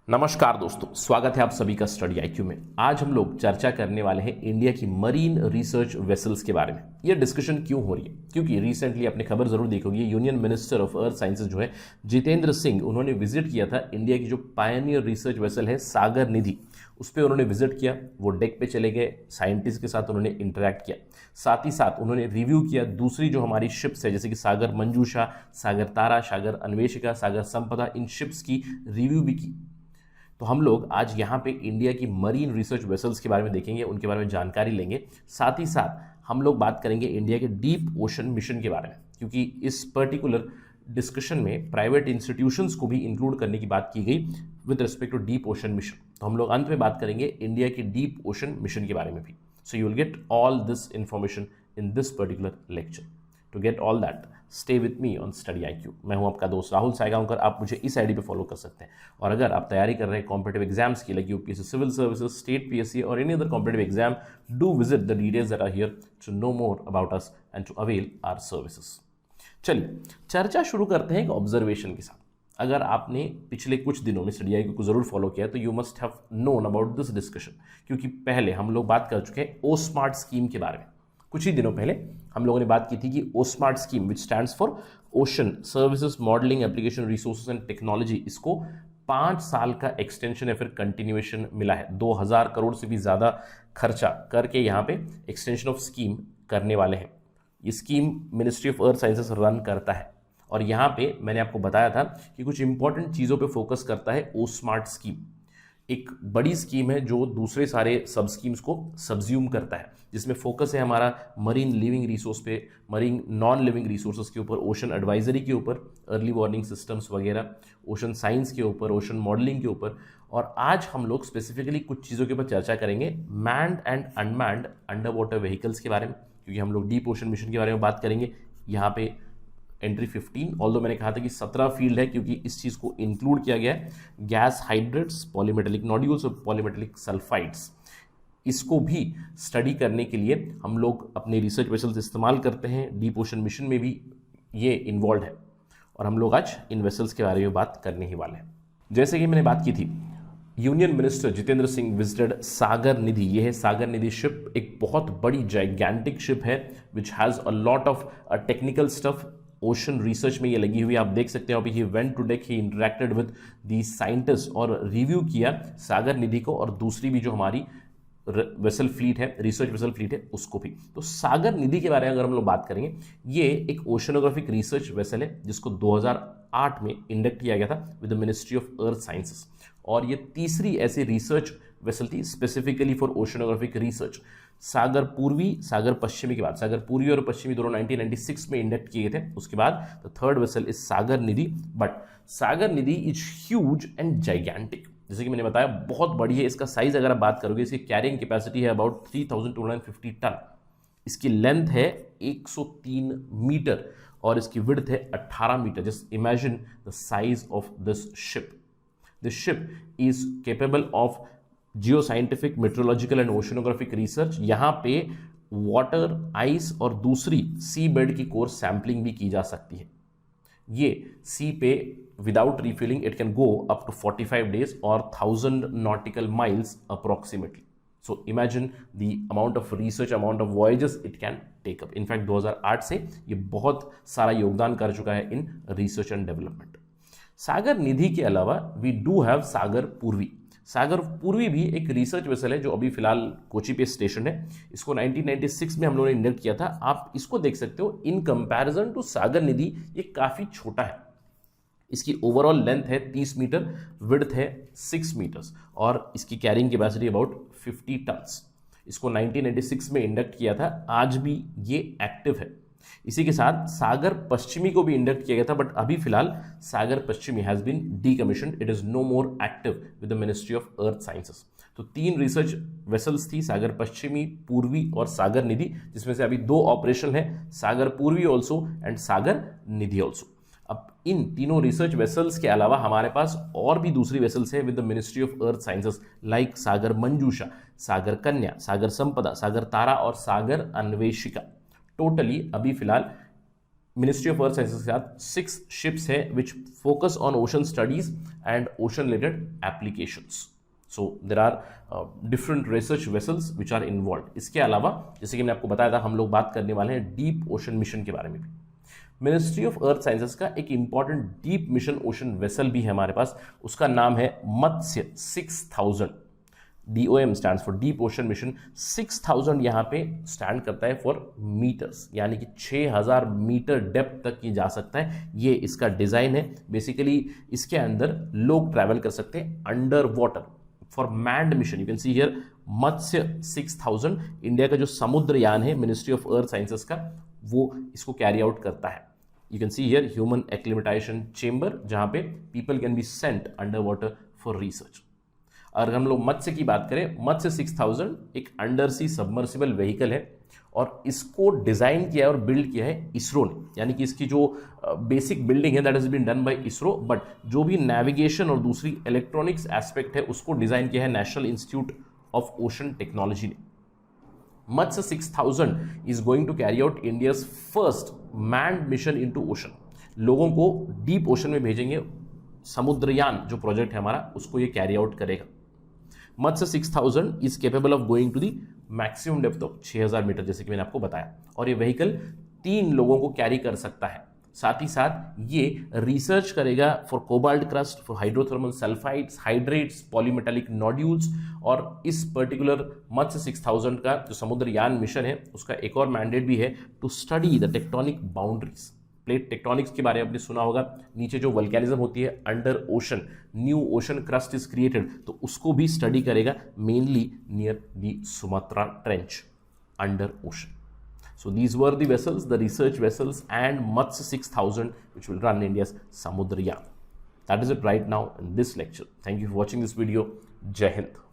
नमस्कार दोस्तों, स्वागत है आप सभी का स्टडी आईक्यू में। आज हम लोग चर्चा करने वाले हैं इंडिया की मरीन रिसर्च वेसल्स के बारे में। यह डिस्कशन क्यों हो रही है? क्योंकि रिसेंटली आपने खबर जरूर देखी होगी, union minister of earth sciences जो है जितेंद्र सिंह, उन्होंने विजिट किया था इंडिया की जो पायनियर रिसर्च वेसल है सागर निधि, उस पर उन्होंने विजिट किया। वो डेक पे चले गए, साइंटिस्ट के साथ उन्होंने इंटरेक्ट किया, साथ ही साथ उन्होंने रिव्यू किया दूसरी जो हमारी शिप्स है जैसे कि सागर मंजूषा, सागर तारा, सागर अन्वेषिका, सागर संपदा, इन शिप्स की रिव्यू भी की। तो हम लोग आज यहाँ पे इंडिया की मरीन रिसर्च वेसल्स के बारे में देखेंगे, उनके बारे में जानकारी लेंगे। साथ ही साथ हम लोग बात करेंगे इंडिया के डीप ओशन मिशन के बारे में, क्योंकि इस पर्टिकुलर डिस्कशन में प्राइवेट इंस्टीट्यूशंस को भी इंक्लूड करने की बात की गई with respect to deep ocean mission. तो हम लोग अंत में बात करेंगे इंडिया की डीप ओशन मिशन के बारे में भी। So you will get all this information in this particular lecture. To get all that stay with me on Study IQ. मैं हूं आपका दोस्त राहुल सायगांवकर। आप मुझे इस आईडी पे फॉलो कर सकते हैं। और अगर आप तैयारी कर रहे हैं कॉम्पिटिटिव एग्जाम्स की, like UPSC civil services, state PSC और any other competitive exam, do visit the details that are here to know more about us and to avail our services. चलिए चर्चा शुरू करते हैं एक ऑब्जर्वेशन के साथ। अगर आपने पिछले कुछ दिनों में स्टडी आईक्यू को जरूर फॉलो किया तो you must have known about this discussion, क्योंकि पहले हम लोग बात कर चुके हैं ओ स्मार्ट स्कीम के बारे में। कुछ ही दिनों पहले हम लोगों ने बात की थी कि O smart scheme which stands for ocean services modelling application resources and technology, इसको 5 साल का एक्सटेंशन या फिर कंटिन्यूएशन मिला है। 2000 करोड़ से भी ज़्यादा खर्चा करके यहाँ पे एक्सटेंशन ऑफ स्कीम करने वाले हैं। ये scheme ministry of earth sciences run करता है और यहाँ पे मैंने आपको बताया था कि कुछ इंपॉर्टेंट चीज़ों पे फोकस करता है ओ स्मार्ट स्कीम। एक बड़ी स्कीम है जो दूसरे सारे सब स्कीम्स को सब्ज्यूम करता है, जिसमें फोकस है हमारा मरीन लिविंग रिसोर्स पे, मरीन नॉन लिविंग रिसोर्सेज के ऊपर, ओशन एडवाइजरी के ऊपर, अर्ली वार्निंग सिस्टम्स वगैरह, ओशन साइंस के ऊपर, ओशन मॉडलिंग के ऊपर। और आज हम लोग स्पेसिफिकली कुछ चीज़ों के ऊपर चर्चा करेंगे manned and unmanned under water vehicles के बारे में, क्योंकि हम लोग डीप ओशन मिशन के बारे में बात करेंगे। यहाँ पे एंट्री 15, ऑल्दो मैंने कहा था कि 17 फील्ड है, क्योंकि इस चीज़ को इंक्लूड किया गया है। गैस हाइड्रेट्स, पॉलीमेटेलिक नोड्यूल्स और पॉलीमेटेलिक सल्फाइड्स, इसको भी स्टडी करने के लिए हम लोग अपने रिसर्च वेसल्स इस्तेमाल करते हैं। डीप ओशन मिशन में भी ये इन्वॉल्व है और हम लोग आज इन वेसल्स के बारे में बात करने ही वाले हैं। जैसे कि मैंने बात की थी, union minister Jitendra Singh visited Sagar Nidhi. ये है सागर निधि शिप, एक बहुत बड़ी जाइगैंटिक शिप है which has a lot of technical stuff. Ocean research में ये लगी हुई आप देख सकते हैं। अभी he went to deck, he interacted with the scientist और रिव्यू किया सागर निधि को और दूसरी भी जो हमारी वेसल फ्लीट है, रिसर्च वेसल फ्लीट है, उसको भी। तो सागर निधि के बारे में अगर हम लोग बात करेंगे, ये एक ओशनोग्राफिक रिसर्च वेसल है जिसको 2008 में इंडक्ट किया गया था with the ministry of earth sciences. और ये तीसरी ऐसी रिसर्च वेसल थी स्पेसिफिकली फॉर ओशनोग्राफिक रिसर्च। सागर पूर्वी, सागर पश्चिमी के बाद, सागर पूर्वी और पश्चिमी दोनों 1996 में इंडक्ट किए गए थे। उसके बाद the third vessel is Sagar Nidhi. But Sagar Nidhi is huge and gigantic, जैसे कि मैंने बताया बहुत बड़ी है। इसका साइज अगर आप बात करोगे, इसकी कैरिंग कैपेसिटी है अबाउट 3250 टन। इसकी लेंथ है 103 मीटर और इसकी विड्थ है 18 metre. Just imagine the size of this ship. This ship is capable of geoscientific, meteorological and oceanographic research. यहाँ पे वाटर, आइस और दूसरी सी बेड की कोर सैंपलिंग भी की जा सकती है। ये सी पे without refilling it can go up to 45 days और 1000 nautical miles approximately. So imagine the amount of research, amount of voyages it can take up. In fact 2008 से ये बहुत सारा योगदान कर चुका है in research and development. Sagar Nidhi के अलावा वी डू हैव सागर पूर्वी। सागर पूर्वी भी एक रिसर्च वेसल है जो अभी फिलहाल कोची पे स्टेशन है। इसको 1996 में हम लोगों ने इंडक्ट किया था। आप इसको देख सकते हो, इन कंपैरिजन टू सागर निधि ये काफ़ी छोटा है। इसकी ओवरऑल लेंथ है 30 मीटर, विड्थ है 6 मीटर्स और इसकी कैरिंग कैपेसिटी अबाउट 50 टन्स। इसको 1996 में इंडक्ट किया था, आज भी ये एक्टिव है। इसी के साथ सागर पश्चिमी को भी इंडक्ट किया गया था, बट अभी फिलहाल Sagar Paschimi has been decommissioned, it is no more active with the ministry of earth sciences. तो 3 रिसर्च वेसल्स थी, सागर पश्चिमी, पूर्वी और सागर निधि, जिसमें से अभी 2 ऑपरेशनल है, सागर पूर्वी also and Sagar Nidhi also. अब इन तीनों रिसर्च वेसल्स के अलावा हमारे पास और भी दूसरी वेसल्स है with the ministry of earth sciences, like Sagar Manjusha, Sagar Kanya, Sagar संपदा, सागर तारा और सागर अन्वेषिका। टोटली अभी फिलहाल मिनिस्ट्री ऑफ अर्थ साइंसेस के साथ 6 शिप्स है which focus on ocean studies and ocean related applications. So there are different research vessels which are involved. इसके अलावा जैसे कि मैंने आपको बताया था, हम लोग बात करने वाले हैं डीप ओशन मिशन के बारे में भी. मिनिस्ट्री ऑफ अर्थ साइंसेस का एक important deep mission ocean vessel भी है हमारे पास. उसका नाम है मत्स्य 6000. DOM stands for deep ocean mission. 6000 यहाँ पे स्टैंड करता है फॉर मीटर्स, यानी कि 6000 मीटर डेप्थ तक की जा सकता है. ये इसका डिजाइन है. बेसिकली इसके अंदर लोग ट्रैवल कर सकते हैं under water for manned mission. You can see here Matsya 6000. India का जो समुद्रयान है मिनिस्ट्री ऑफ अर्थ साइंसेस का, वो इसको कैरी आउट करता है. You can see here human acclimatisation chamber, जहां पे people can be sent under water for research. अगर हम लोग मत्स्य की बात करें, मत्स्य 6000 एक अंडर सी सबमर्सिबल व्हीकल है और इसको डिजाइन किया है और बिल्ड किया है इसरो ने. यानी कि इसकी जो बेसिक बिल्डिंग है that has been done by ISRO, but जो भी नेविगेशन और दूसरी इलेक्ट्रॉनिक्स एस्पेक्ट है उसको डिजाइन किया है National Institute of Ocean Technology ने. Matsya 6000 is going to carry out India's first manned mission into ocean. लोगों को डीप ओशन में भेजेंगे. समुद्रयान जो प्रोजेक्ट है हमारा, उसको ये कैरी आउट करेगा. Matsya 6000 is capable of going to the maximum depth of 6000 metre, जैसे कि मैंने आपको बताया. और ये व्हीकल 3 लोगों को कैरी कर सकता है. साथ ही साथ ये रिसर्च करेगा for cobalt crust, for hydrothermal sulphides, hydrates, polymetallic nodules. और इस पर्टिकुलर मत्स्य 6000 का जो समुद्रयान मिशन है, उसका एक और मैंडेट भी है to study the tectonic boundaries. Plate tectonics के बारे में आपने सुना होगा. नीचे जो वल्केनिज्म होती है under ocean, new ocean crust is created, तो उसको भी स्टडी करेगा mainly near the Sumatra trench under ocean. So these were the vessels, the research vessels and Matsya 6000 which will run India's Samudrayaan. That is it right now in this lecture. Thank you for watching this video. Jai Hind.